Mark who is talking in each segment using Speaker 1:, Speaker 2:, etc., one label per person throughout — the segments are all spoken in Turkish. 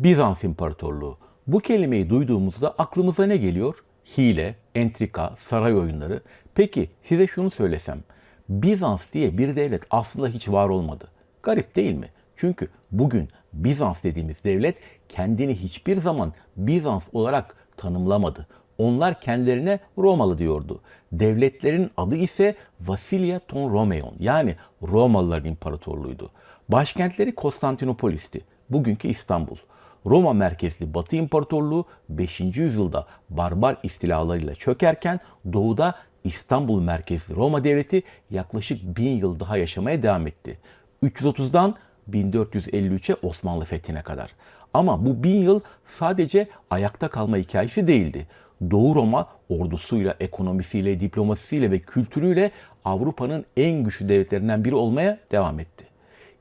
Speaker 1: Bizans İmparatorluğu. Bu kelimeyi duyduğumuzda aklımıza ne geliyor? Hile, entrika, saray oyunları. Peki size şunu söylesem. Bizans diye bir devlet aslında hiç var olmadı. Garip değil mi? Çünkü bugün Bizans dediğimiz devlet kendini hiçbir zaman Bizans olarak tanımlamadı. Onlar kendilerine Romalı diyordu. Devletlerin adı ise Vasilia ton Romeon, yani Romalıların İmparatorluğuydu. Başkentleri Konstantinopolis'ti, bugünkü İstanbul. Roma merkezli Batı İmparatorluğu 5. yüzyılda barbar istilalarıyla çökerken doğuda İstanbul merkezli Roma Devleti yaklaşık 1000 yıl daha yaşamaya devam etti. 330'dan 1453'e Osmanlı fethine kadar. Ama bu 1000 yıl sadece ayakta kalma hikayesi değildi. Doğu Roma ordusuyla, ekonomisiyle, diplomasisiyle ve kültürüyle Avrupa'nın en güçlü devletlerinden biri olmaya devam etti.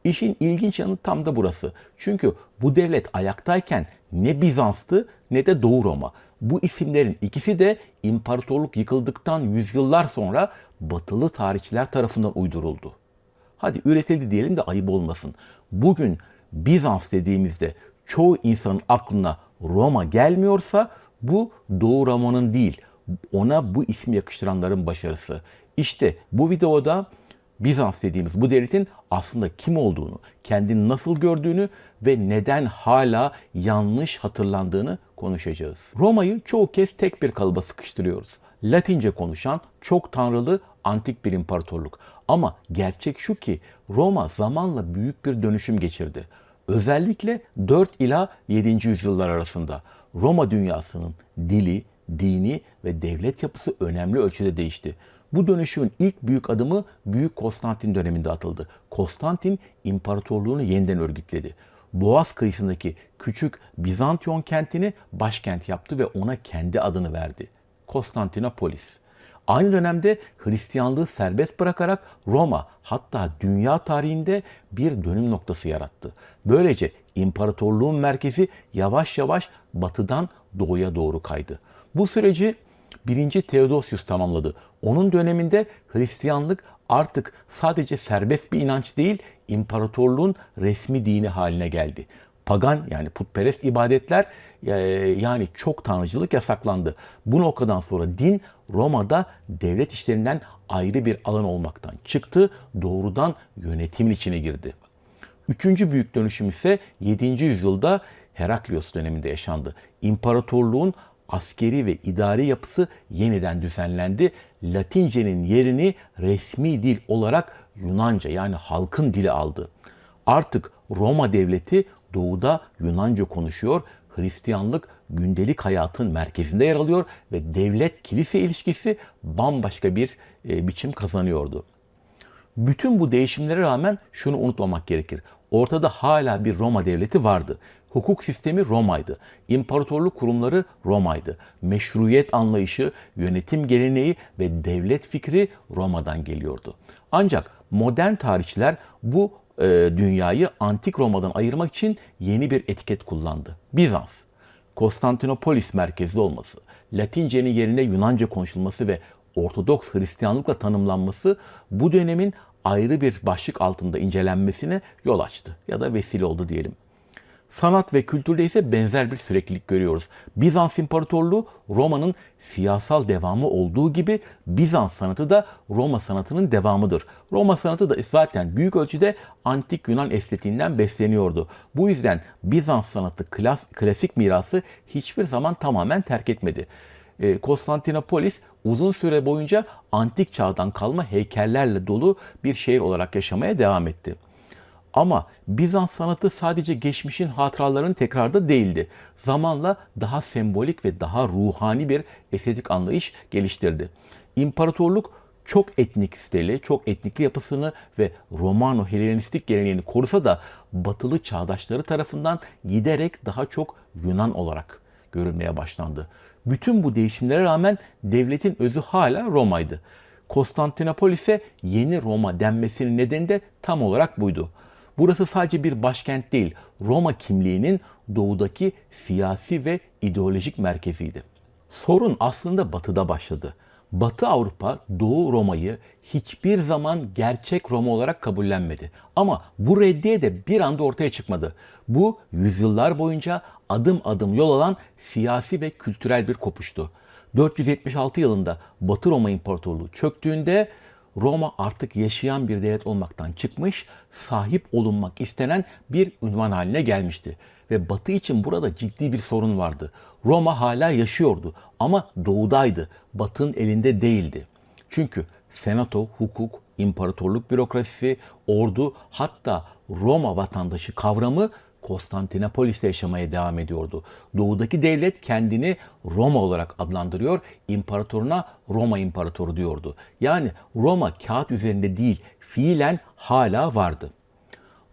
Speaker 1: İşin ilginç yanı tam da burası. Çünkü bu devlet ayaktayken ne Bizans'tı ne de Doğu Roma. Bu isimlerin ikisi de imparatorluk yıkıldıktan yüzyıllar sonra batılı tarihçiler tarafından uyduruldu. Hadi üretildi diyelim de ayıp olmasın. Bugün Bizans dediğimizde çoğu insanın aklına Roma gelmiyorsa bu Doğu Roma'nın değil, ona bu ismi yakıştıranların başarısı. İşte bu videoda Bizans dediğimiz bu devletin aslında kim olduğunu, kendini nasıl gördüğünü ve neden hala yanlış hatırlandığını konuşacağız. Roma'yı çoğu kez tek bir kalıba sıkıştırıyoruz. Latince konuşan, çok tanrılı, antik bir imparatorluk. Ama gerçek şu ki Roma zamanla büyük bir dönüşüm geçirdi. Özellikle 4 ila 7. yüzyıllar arasında Roma dünyasının dili, dini ve devlet yapısı önemli ölçüde değişti. Bu dönüşümün ilk büyük adımı Büyük Konstantin döneminde atıldı. Konstantin imparatorluğunu yeniden örgütledi. Boğaz kıyısındaki küçük Bizantiyon kentini başkent yaptı ve ona kendi adını verdi. Konstantinopolis. Aynı dönemde Hristiyanlığı serbest bırakarak Roma, hatta dünya tarihinde bir dönüm noktası yarattı. Böylece imparatorluğun merkezi yavaş yavaş batıdan doğuya doğru kaydı. Bu süreci 1. Theodosius tamamladı. Onun döneminde Hristiyanlık artık sadece serbest bir inanç değil, imparatorluğun resmi dini haline geldi. Pagan, yani putperest ibadetler, yani çok tanrıcılık yasaklandı. Bu noktadan sonra din Roma'da devlet işlerinden ayrı bir alan olmaktan çıktı, doğrudan yönetimin içine girdi. Üçüncü büyük dönüşüm ise 7. yüzyılda Heraklios döneminde yaşandı. İmparatorluğun askeri ve idari yapısı yeniden düzenlendi. Latince'nin yerini resmi dil olarak Yunanca, yani halkın dili aldı. Artık Roma devleti doğuda Yunanca konuşuyor, Hristiyanlık gündelik hayatın merkezinde yer alıyor ve devlet-kilise ilişkisi bambaşka bir biçim kazanıyordu. Bütün bu değişimlere rağmen şunu unutmamak gerekir. Ortada hala bir Roma devleti vardı. Hukuk sistemi Roma'ydı. İmparatorluk kurumları Roma'ydı. Meşruiyet anlayışı, yönetim geleneği ve devlet fikri Roma'dan geliyordu. Ancak modern tarihçiler bu dünyayı antik Roma'dan ayırmak için yeni bir etiket kullandı. Bizans. Konstantinopolis merkezli olması, Latince'nin yerine Yunanca konuşulması ve Ortodoks Hristiyanlıkla tanımlanması bu dönemin ayrı bir başlık altında incelenmesine yol açtı ya da vesile oldu diyelim. Sanat ve kültürde ise benzer bir süreklilik görüyoruz. Bizans İmparatorluğu Roma'nın siyasal devamı olduğu gibi Bizans sanatı da Roma sanatının devamıdır. Roma sanatı da zaten büyük ölçüde antik Yunan estetiğinden besleniyordu. Bu yüzden Bizans sanatı klasik mirası hiçbir zaman tamamen terk etmedi. Konstantinopolis uzun süre boyunca antik çağdan kalma heykellerle dolu bir şehir olarak yaşamaya devam etti. Ama Bizans sanatı sadece geçmişin hatıralarının tekrarda değildi. Zamanla daha sembolik ve daha ruhani bir estetik anlayış geliştirdi. İmparatorluk çok etnik stili, çok etnikli yapısını ve Romano-Helenistik geleneğini korusa da batılı çağdaşları tarafından giderek daha çok Yunan olarak görülmeye başlandı. Bütün bu değişimlere rağmen devletin özü hala Roma'ydı. Konstantinopolis'e yeni Roma denmesinin nedeni de tam olarak buydu. Burası sadece bir başkent değil, Roma kimliğinin doğudaki siyasi ve ideolojik merkeziydi. Sorun aslında batıda başladı. Batı Avrupa, Doğu Roma'yı hiçbir zaman gerçek Roma olarak kabullenmedi. Ama bu reddiye de bir anda ortaya çıkmadı. Bu yüzyıllar boyunca adım adım yol alan siyasi ve kültürel bir kopuştu. 476 yılında Batı Roma İmparatorluğu çöktüğünde Roma artık yaşayan bir devlet olmaktan çıkmış, sahip olunmak istenen bir ünvan haline gelmişti. Ve Batı için burada ciddi bir sorun vardı. Roma hala yaşıyordu ama doğudaydı, Batı'nın elinde değildi. Çünkü senato, hukuk, imparatorluk bürokrasisi, ordu, hatta Roma vatandaşı kavramı Konstantinopolis'te yaşamaya devam ediyordu. Doğudaki devlet kendini Roma olarak adlandırıyor, imparatoruna Roma İmparatoru diyordu. Yani Roma kağıt üzerinde değil, fiilen hala vardı.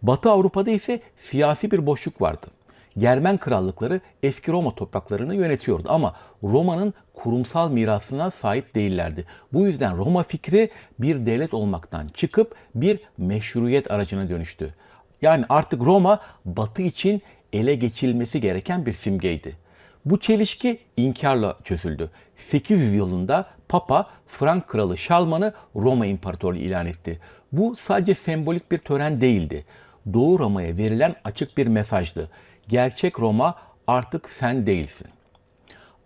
Speaker 1: Batı Avrupa'da ise siyasi bir boşluk vardı. Germen krallıkları eski Roma topraklarını yönetiyordu ama Roma'nın kurumsal mirasına sahip değillerdi. Bu yüzden Roma fikri bir devlet olmaktan çıkıp bir meşruiyet aracına dönüştü. Yani artık Roma Batı için ele geçirilmesi gereken bir simgeydi. Bu çelişki inkarla çözüldü. 800 yılında Papa Frank Kralı Şalman'ı Roma İmparatorluğu ilan etti. Bu sadece sembolik bir tören değildi. Doğu Roma'ya verilen açık bir mesajdı. Gerçek Roma artık sen değilsin.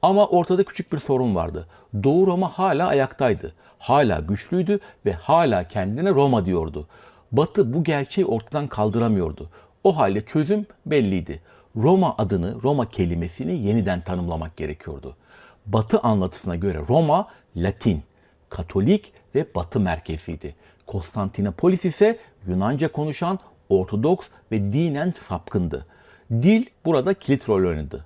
Speaker 1: Ama ortada küçük bir sorun vardı. Doğu Roma hala ayaktaydı. Hala güçlüydü ve hala kendine Roma diyordu. Batı bu gerçeği ortadan kaldıramıyordu. O halde çözüm belliydi. Roma adını, Roma kelimesini yeniden tanımlamak gerekiyordu. Batı anlatısına göre Roma, Latin, Katolik ve Batı merkezliydi. Konstantinopolis ise Yunanca konuşan, Ortodoks ve dinen sapkındı. Dil burada kilit rol oynadı.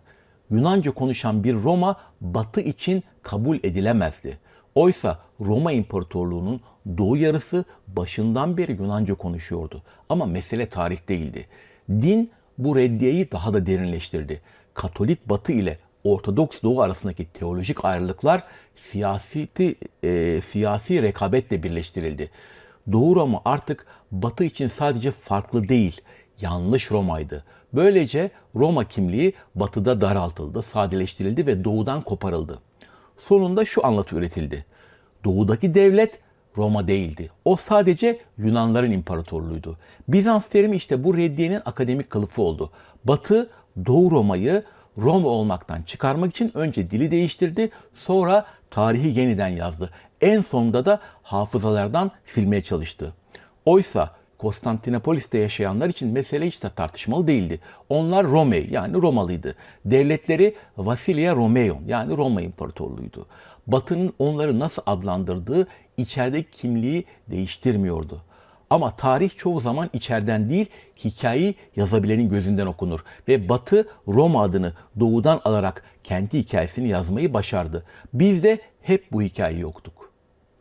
Speaker 1: Yunanca konuşan bir Roma Batı için kabul edilemezdi. Oysa Roma İmparatorluğu'nun doğu yarısı başından beri Yunanca konuşuyordu. Ama mesele tarih değildi. Din bu reddiyeyi daha da derinleştirdi. Katolik Batı ile Ortodoks Doğu arasındaki teolojik ayrılıklar siyasi rekabetle birleştirildi. Doğu Roma artık Batı için sadece farklı değil, yanlış Roma'ydı. Böylece Roma kimliği Batı'da daraltıldı, sadeleştirildi ve Doğu'dan koparıldı. Sonunda şu anlatı üretildi. Doğudaki devlet Roma değildi. O sadece Yunanların imparatorluğuydu. Bizans terimi işte bu reddiyenin akademik kılıfı oldu. Batı Doğu Roma'yı Roma olmaktan çıkarmak için önce dili değiştirdi, sonra tarihi yeniden yazdı. En sonunda da hafızalardan silmeye çalıştı. Oysa Konstantinopolis'te yaşayanlar için mesele hiç de tartışmalı değildi. Onlar Romei yani Romalıydı. Devletleri Vasilia Romeion yani Roma İmparatorluğuydu. Batı'nın onları nasıl adlandırdığı içerideki kimliği değiştirmiyordu. Ama tarih çoğu zaman içeriden değil, hikayeyi yazabilenin gözünden okunur. Ve Batı Roma adını doğudan alarak kendi hikayesini yazmayı başardı. Biz de hep bu hikayeyi okuduk.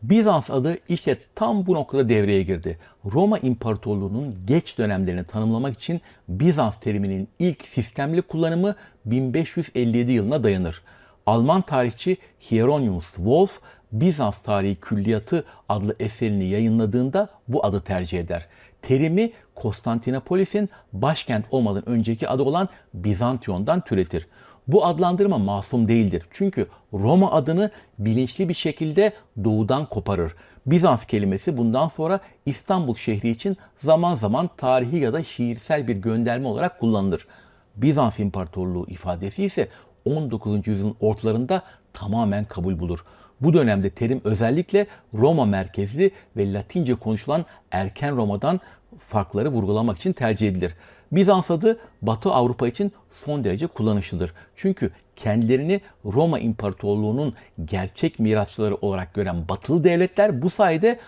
Speaker 1: Bizans adı işte tam bu noktada devreye girdi. Roma İmparatorluğu'nun geç dönemlerini tanımlamak için Bizans teriminin ilk sistemli kullanımı 1557 yılına dayanır. Alman tarihçi Hieronymus Wolff, Bizans Tarihi Külliyatı adlı eserini yayınladığında bu adı tercih eder. Terimi Konstantinopolis'in başkent olmadan önceki adı olan Bizantyon'dan türetir. Bu adlandırma masum değildir. Çünkü Roma adını bilinçli bir şekilde doğudan koparır. Bizans kelimesi bundan sonra İstanbul şehri için zaman zaman tarihi ya da şiirsel bir gönderme olarak kullanılır. Bizans İmparatorluğu ifadesi ise 19. yüzyılın ortalarında tamamen kabul bulur. Bu dönemde terim özellikle Roma merkezli ve Latince konuşulan erken Roma'dan farkları vurgulamak için tercih edilir. Bizans adı Batı Avrupa için son derece kullanışlıdır. Çünkü kendilerini Roma İmparatorluğu'nun gerçek mirasçıları olarak gören Batılı devletler bu sayede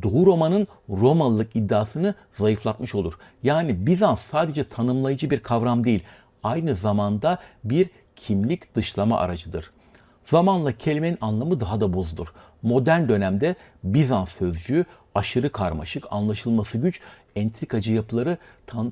Speaker 1: Doğu Roma'nın Romalılık iddiasını zayıflatmış olur. Yani Bizans sadece tanımlayıcı bir kavram değil, aynı zamanda bir kimlik dışlama aracıdır. Zamanla kelimenin anlamı daha da bozulur. Modern dönemde Bizans sözcüğü aşırı karmaşık, anlaşılması güç, entrikacı yapıları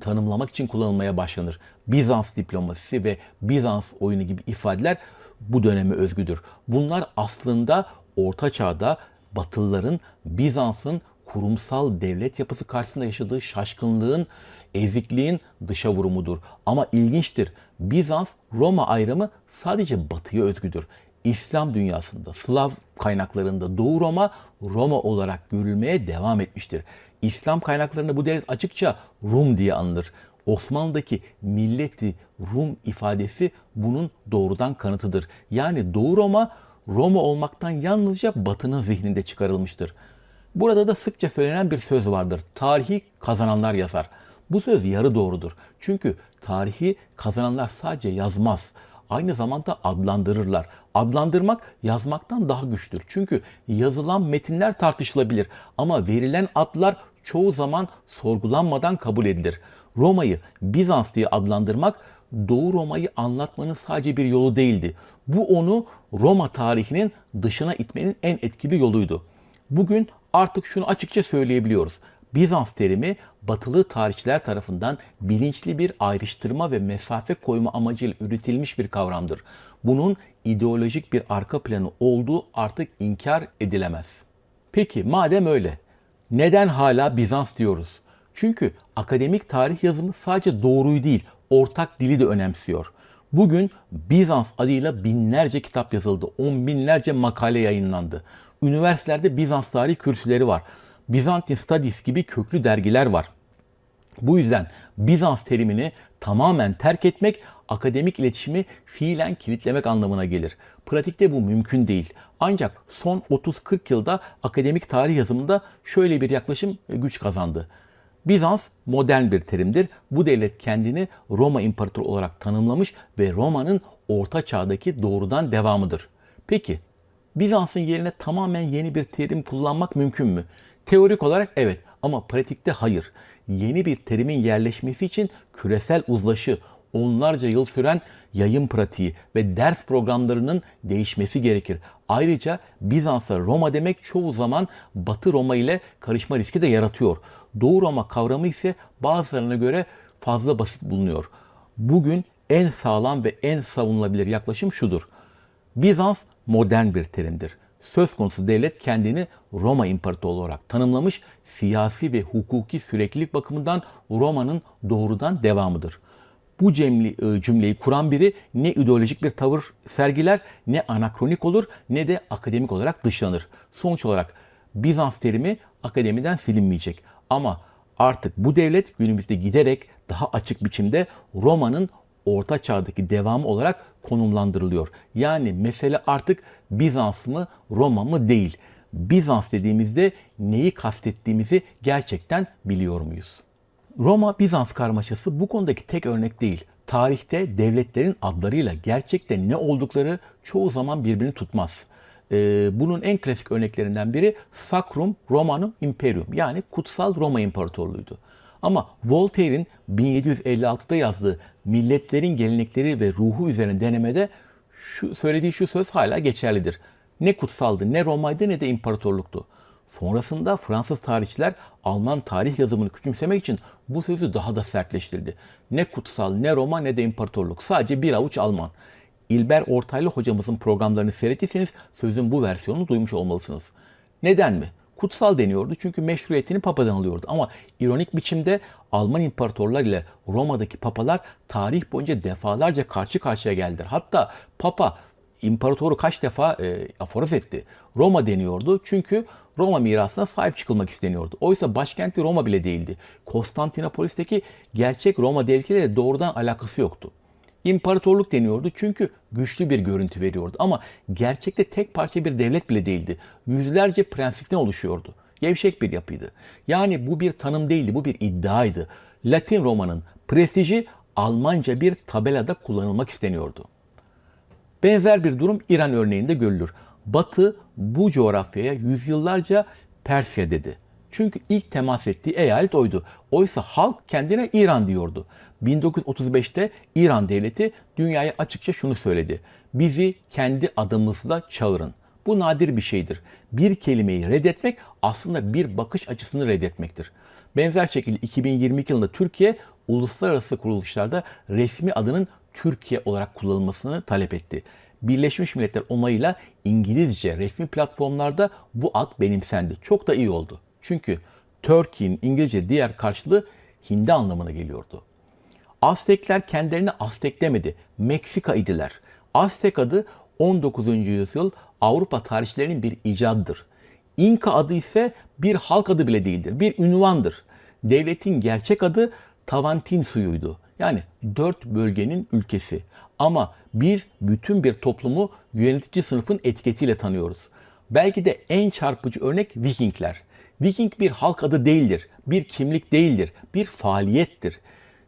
Speaker 1: tanımlamak için kullanılmaya başlanır. Bizans diplomasisi ve Bizans oyunu gibi ifadeler bu döneme özgüdür. Bunlar aslında Orta Çağ'da Batılıların Bizans'ın kurumsal devlet yapısı karşısında yaşadığı şaşkınlığın, ezikliğin dışa vurumudur. Ama ilginçtir. Bizans-Roma ayrımı sadece Batı'ya özgüdür. İslam dünyasında, Slav kaynaklarında Doğu Roma, Roma olarak görülmeye devam etmiştir. İslam kaynaklarında bu devlet açıkça Rum diye anılır. Osmanlı'daki milleti Rum ifadesi bunun doğrudan kanıtıdır. Yani Doğu Roma, Roma olmaktan yalnızca Batı'nın zihninde çıkarılmıştır. Burada da sıkça söylenen bir söz vardır. Tarihi kazananlar yazar. Bu söz yarı doğrudur. Çünkü tarihi kazananlar sadece yazmaz. Aynı zamanda adlandırırlar. Adlandırmak yazmaktan daha güçtür. Çünkü yazılan metinler tartışılabilir ama verilen adlar çoğu zaman sorgulanmadan kabul edilir. Roma'yı Bizans diye adlandırmak Doğu Roma'yı anlatmanın sadece bir yolu değildi. Bu onu Roma tarihinin dışına itmenin en etkili yoluydu. Bugün artık şunu açıkça söyleyebiliyoruz. Bizans terimi batılı tarihçiler tarafından bilinçli bir ayrıştırma ve mesafe koyma amacıyla üretilmiş bir kavramdır. Bunun ideolojik bir arka planı olduğu artık inkar edilemez. Peki madem öyle, neden hala Bizans diyoruz? Çünkü akademik tarih yazımı sadece doğruyu değil, ortak dili de önemsiyor. Bugün Bizans adıyla binlerce kitap yazıldı, on binlerce makale yayınlandı. Üniversitelerde Bizans tarihi kürsüleri var. Byzantine Studies gibi köklü dergiler var. Bu yüzden Bizans terimini tamamen terk etmek, akademik iletişimi fiilen kilitlemek anlamına gelir. Pratikte bu mümkün değil. Ancak son 30-40 yılda akademik tarih yazımında şöyle bir yaklaşım güç kazandı. Bizans modern bir terimdir. Bu devlet kendini Roma İmparatoru olarak tanımlamış ve Roma'nın Orta Çağ'daki doğrudan devamıdır. Peki, Bizans'ın yerine tamamen yeni bir terim kullanmak mümkün mü? Teorik olarak evet ama pratikte hayır. Yeni bir terimin yerleşmesi için küresel uzlaşı, onlarca yıl süren yayın pratiği ve ders programlarının değişmesi gerekir. Ayrıca Bizans'a Roma demek çoğu zaman Batı Roma ile karışma riski de yaratıyor. Doğu Roma kavramı ise bazılarına göre fazla basit bulunuyor. Bugün en sağlam ve en savunulabilir yaklaşım şudur. Bizans modern bir terimdir. Söz konusu devlet kendini Roma İmparatoru olarak tanımlamış, siyasi ve hukuki süreklilik bakımından Roma'nın doğrudan devamıdır. Bu cümleyi kuran biri ne ideolojik bir tavır sergiler, ne anakronik olur, ne de akademik olarak dışlanır. Sonuç olarak Bizans terimi akademiden silinmeyecek. Ama artık bu devlet günümüzde giderek daha açık biçimde Roma'nın Orta Çağ'daki devamı olarak konumlandırılıyor. Yani mesele artık Bizans mı Roma mı değil. Bizans dediğimizde neyi kastettiğimizi gerçekten biliyor muyuz? Roma-Bizans karmaşası bu konudaki tek örnek değil. Tarihte devletlerin adlarıyla gerçekte ne oldukları çoğu zaman birbirini tutmaz. Bunun en klasik örneklerinden biri Sacrum Romanum Imperium yani Kutsal Roma İmparatorluğu'ydu. Ama Voltaire'in 1756'da yazdığı Milletlerin Gelenekleri ve Ruhu üzerine denemede söylediği şu söz hala geçerlidir. Ne kutsaldı, ne Roma'ydı ne de imparatorluktu. Sonrasında Fransız tarihçiler Alman tarih yazımını küçümsemek için bu sözü daha da sertleştirdi. Ne kutsal, ne Roma ne de imparatorluk. Sadece bir avuç Alman. İlber Ortaylı hocamızın programlarını seyrettiyseniz sözün bu versiyonunu duymuş olmalısınız. Neden mi? Kutsal deniyordu çünkü meşruiyetini papadan alıyordu. Ama ironik biçimde Alman imparatorlar ile Roma'daki papalar tarih boyunca defalarca karşı karşıya geldiler. Hatta papa imparatoru kaç defa aforoz etti. Roma deniyordu çünkü Roma mirasına sahip çıkılmak isteniyordu. Oysa başkenti Roma bile değildi. Konstantinopolis'teki gerçek Roma devletiyle doğrudan alakası yoktu. İmparatorluk deniyordu çünkü güçlü bir görüntü veriyordu. Ama gerçekte tek parça bir devlet bile değildi. Yüzlerce prenslikten oluşuyordu. Gevşek bir yapıydı. Yani bu bir tanım değildi, bu bir iddiaydı. Latin Roma'nın prestiji Almanca bir tabelada kullanılmak isteniyordu. Benzer bir durum İran örneğinde görülür. Batı bu coğrafyaya yüzyıllarca Persya dedi. Çünkü ilk temas ettiği eyalet oydu. Oysa halk kendine İran diyordu. 1935'te İran devleti dünyaya açıkça şunu söyledi. Bizi kendi adımızla çağırın. Bu nadir bir şeydir. Bir kelimeyi reddetmek aslında bir bakış açısını reddetmektir. Benzer şekilde 2022 yılında Türkiye uluslararası kuruluşlarda resmi adının Türkiye olarak kullanılmasını talep etti. Birleşmiş Milletler onayıyla İngilizce resmi platformlarda bu ad benimsendi. Çok da iyi oldu. Çünkü Turkey'nin İngilizce diğer karşılığı Hindi anlamına geliyordu. Aztekler kendilerini Aztek demedi, Meksika idiler. Aztek adı 19. yüzyıl Avrupa tarihçilerinin bir icadıdır. İnka adı ise bir halk adı bile değildir, bir ünvandır. Devletin gerçek adı Tawantinsuyo'ydu. Yani 4 bölgenin ülkesi. Ama biz bütün bir toplumu yönetici sınıfın etiketiyle tanıyoruz. Belki de en çarpıcı örnek Vikingler. Viking bir halk adı değildir, bir kimlik değildir, bir faaliyettir.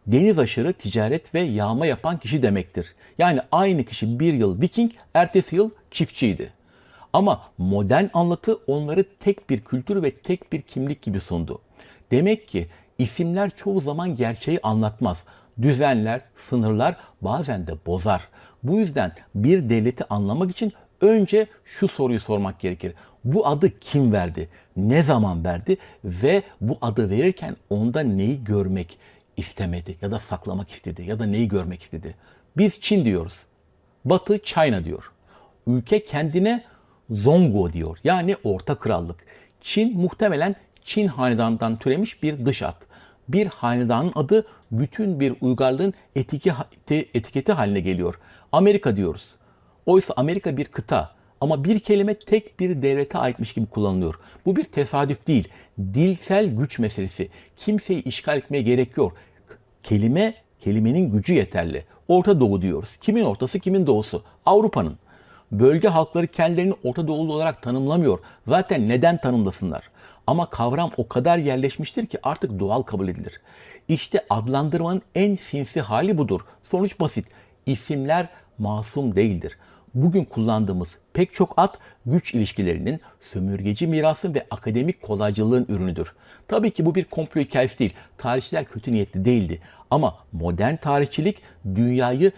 Speaker 1: Deniz aşırı ticaret ve yağma yapan kişi demektir. Yani aynı kişi bir yıl Viking, ertesi yıl çiftçiydi. Ama modern anlatı onları tek bir kültür ve tek bir kimlik gibi sundu. Demek ki isimler çoğu zaman gerçeği anlatmaz. Düzenler, sınırlar bazen de bozar. Bu yüzden bir devleti anlamak için önce şu soruyu sormak gerekir. Bu adı kim verdi? Ne zaman verdi? Ve bu adı verirken onda neyi görmek istemedi ya da saklamak istedi ya da neyi görmek istedi? Biz Çin diyoruz. Batı China diyor. Ülke kendine Zongo diyor. Yani Orta Krallık. Çin muhtemelen Çin hanedanından türemiş bir dış at. Bir hanedanın adı bütün bir uygarlığın etiketi haline geliyor. Amerika diyoruz. Oysa Amerika bir kıta ama bir kelime tek bir devlete aitmiş gibi kullanılıyor. Bu bir tesadüf değil. Dilsel güç meselesi. Kimseyi işgal etmeye gerek yok. Kelimenin gücü yeterli. Orta Doğu diyoruz. Kimin ortası, kimin doğusu? Avrupa'nın. Bölge halkları kendilerini Orta Doğulu olarak tanımlamıyor. Zaten neden tanımlasınlar? Ama kavram o kadar yerleşmiştir ki artık doğal kabul edilir. İşte adlandırmanın en sinsi hali budur. Sonuç basit. İsimler masum değildir. Bugün kullandığımız pek çok ad güç ilişkilerinin, sömürgeci mirasın ve akademik kolaycılığın ürünüdür. Tabii ki bu bir komplo hikayesi değil. Tarihçiler kötü niyetli değildi. Ama modern tarihçilik dünyayı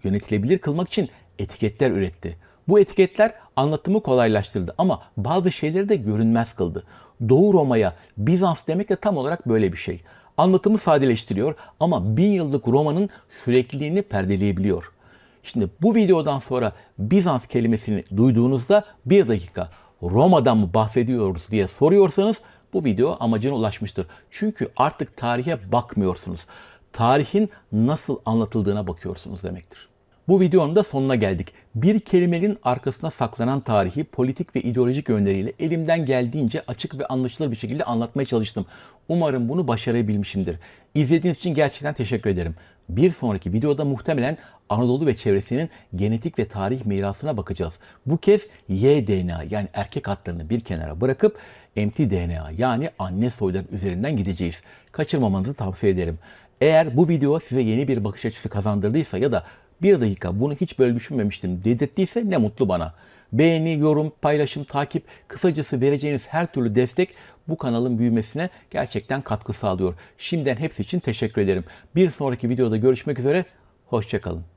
Speaker 1: yönetilebilir kılmak için etiketler üretti. Bu etiketler anlatımı kolaylaştırdı ama bazı şeyleri de görünmez kıldı. Doğu Roma'ya Bizans demek de tam olarak böyle bir şey. Anlatımı sadeleştiriyor ama 1000 yıllık Roma'nın sürekliliğini perdeleyebiliyor. Şimdi bu videodan sonra Bizans kelimesini duyduğunuzda bir dakika Roma'dan mı bahsediyoruz diye soruyorsanız bu video amacına ulaşmıştır. Çünkü artık tarihe bakmıyorsunuz. Tarihin nasıl anlatıldığına bakıyorsunuz demektir. Bu videonun da sonuna geldik. Bir kelimenin arkasına saklanan tarihi politik ve ideolojik yönleriyle elimden geldiğince açık ve anlaşılır bir şekilde anlatmaya çalıştım. Umarım bunu başarabilmişimdir. İzlediğiniz için gerçekten teşekkür ederim. Bir sonraki videoda muhtemelen Anadolu ve çevresinin genetik ve tarih mirasına bakacağız. Bu kez Y-DNA yani erkek hatlarını bir kenara bırakıp mtDNA yani anne soyları üzerinden gideceğiz. Kaçırmamanızı tavsiye ederim. Eğer bu video size yeni bir bakış açısı kazandırdıysa ya da bir dakika bunu hiç böyle düşünmemiştim dedirttiyse ne mutlu bana. Beğeni, yorum, paylaşım, takip, kısacası vereceğiniz her türlü destek bu kanalın büyümesine gerçekten katkı sağlıyor. Şimdiden hepsi için teşekkür ederim. Bir sonraki videoda görüşmek üzere, hoşça kalın.